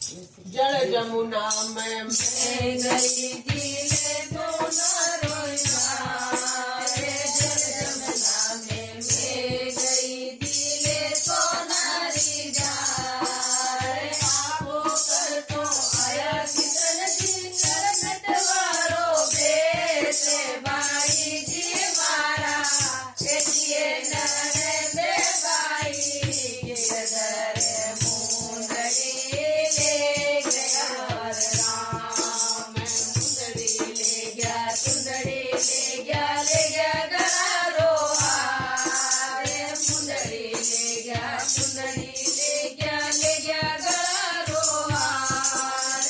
जल जमुना में मैं गई दिले तो न रोया रे। जल जमुना में मैं गई दिले तो नारी जा रे। आपो कर तो आया किशन जी कर नटवारो बेसे बाई जी मारा के दिए नर बे बाई गिरधर मुंदड़ी ले गया राम। मुंदड़ी ले गया चुंदड़ी ले गया गरारो रे। मुंदड़ी ले गया चुंदड़ी ले गया गरारो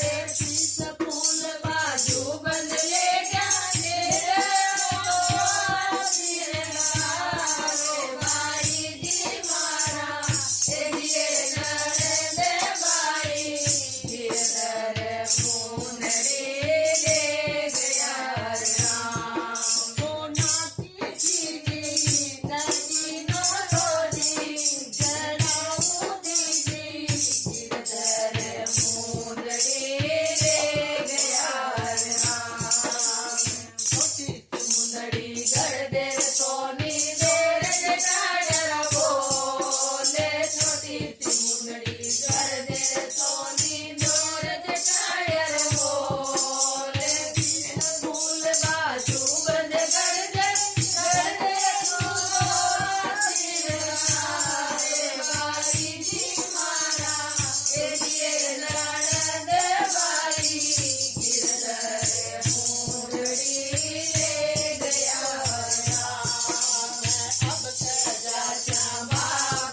रे। शीश फूल बाजू बंद ले गया बाई जी मारा ए दिए नर दे बाई गिरधर मुंदड़ी ले गया राम। सोनाती चीनी करती नो रोजी जड़ाऊ दीदी गिरधर मुंदड़ी ले गया राम। छोटी मुंदड़ी गढ़ दे सोनी देर जटाड़ बोले। छोटी मुंदड़ी गढ़ दे सोनी देर जटाड़ बोले। फूल बाजू बंद कर दे बाई जी मारा ए दिए नर दे बाई गिरधर मुंदड़ी ले गया राम। अब सजा श्यामा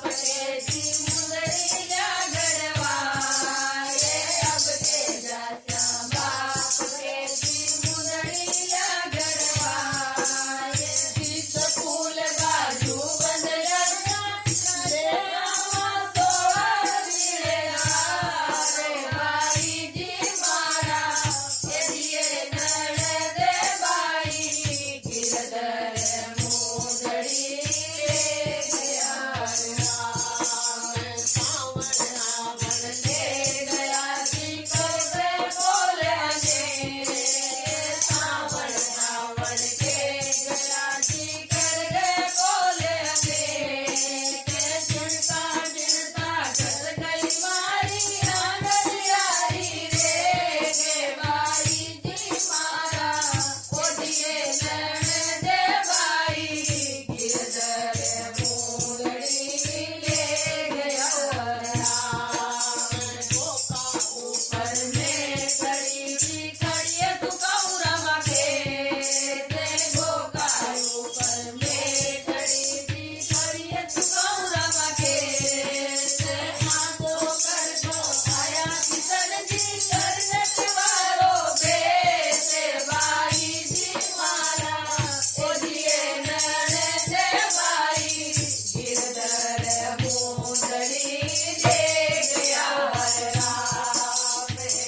पटे जी मुंदड़ी जा गढ़वाए। अब तेजा श्यामा पटे जी मुंदड़ी जा गढ़वाए। शीश फूल बाजू बंद रे बाई जी मारा ए दिए नर दे बाई गिरधर मुंदड़ी ले गया राम। सावन रावण ले गया जी कर दे बोले अंधेरे। सावन रावण के गया जी कर दे बोले अंधेरे। झुनका झुनका गल गई मारी आंगनयारी रे गे बाई जी मारा ओ दिए नर दे बाई गिरधर मुंदड़ी ले गया राम। गोका ऊपर में खड़ी थी खड़िए तू कौरवा के गोका ऊपर में खड़ी थी खड़िए तू कौरवा के हाथों कर तो आया किशन जी कर नटवारो बेसे बाई जी मारा ओ दिए नर दे बाई गिरधर मुंदड़ी ले गया राम।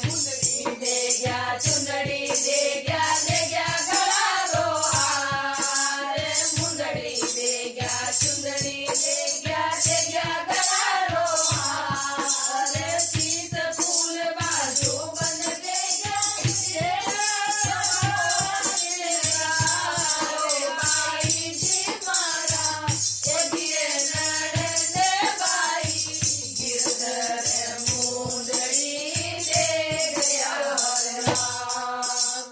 मुंदड़ी दे गया चुंदड़ी दे गया गरारो रे। मुंदड़ी दे गया चुंदड़ी दे गया गरारो रे। शीश फूल बाजू बंद ले गया बाई जी मारा ए दिए नर दे बाई गिरधर मुंदड़ी ले गया राम।